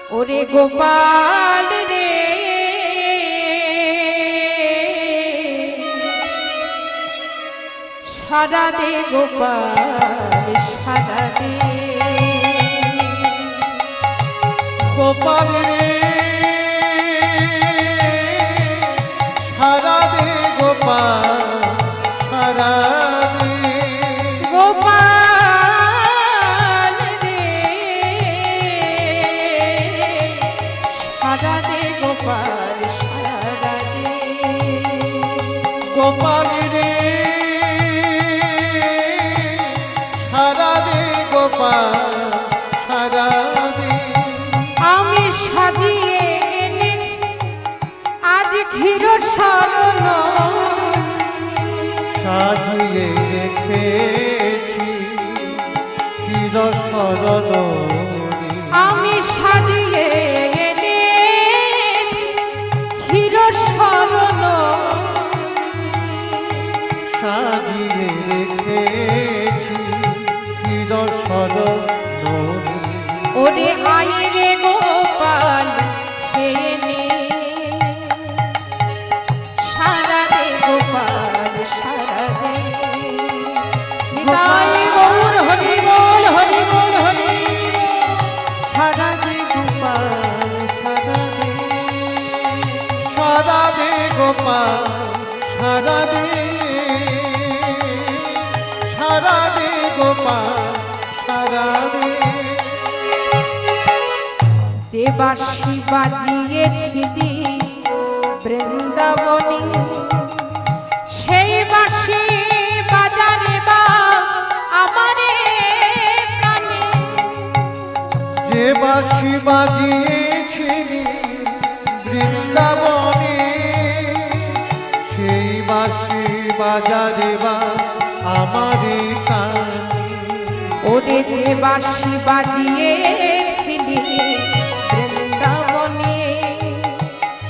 ওরে গোপাল রে সারা দে গোপাল সারা দে গোপাল রে সারা দে গোপাল সারা দে গোপাল রে সারা দে গোপাল সারা দে গোপাল রে সারা দে গোপাল সারা দে আমি সাজিয়ে এনেছি আজ ক্ষীর শরণ সাজিয়ে রেখেছি চির শরণ আমি সাজিয়ে এনেছি ক্ষীর শরণ সাজিয়ে রেখেছি চির শরণ ওরে আয় রে গোপাল খেয়ে নে সারা দে গোপাল সারা দে নিতাই গৌর হরি বল হরি বল হরি সারা দে গোপাল সারা দে সারা দে গোপাল সারা দে সারা দে গোপাল সারা দে যে বাঁশি বাজিয়েছিলি বৃন্দাবনী সেই বাঁশি বাজারে বা আমারে প্রাণে যে বাঁশি বাজিয়েছিলি বৃন্দাবনে সেই বাঁশি বাজারে বা আমারে কানে ওরে যে বাঁশি বাজিয়েছিলি বৃন্দাবনে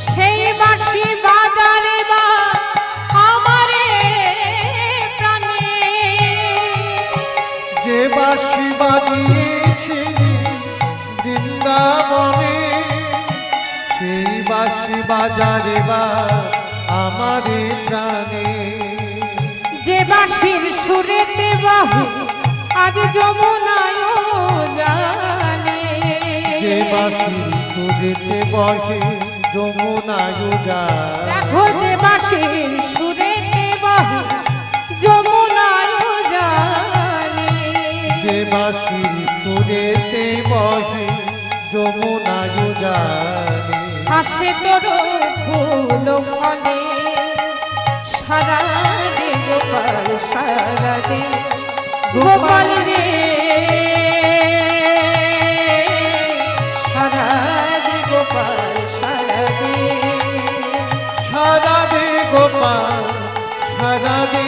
সেই বাঁশি বাজারে বা আমারে প্রাণে যে বাঁশি বাজিয়েছিলি বৃন্দাবনে সেই বাঁশি বাজারে বা আমারে প্রাণে যে বাঁশির সুরেতে বাহু আজ যমুনায় জানে যে বাঁশি সুরেতে বসে যমুনায় যায় দেখো যে বাঁশির সুরেতে বাহু যমুনায় জানে যে বাঁশির সুরেতে বসে যমুনায় জানে হাসে তোর ফুল ফলে সারা দে গোপাল সারা দে গোপাল রে সারা দে গোপাল সারা দে সারা দে গোপাল সারা দে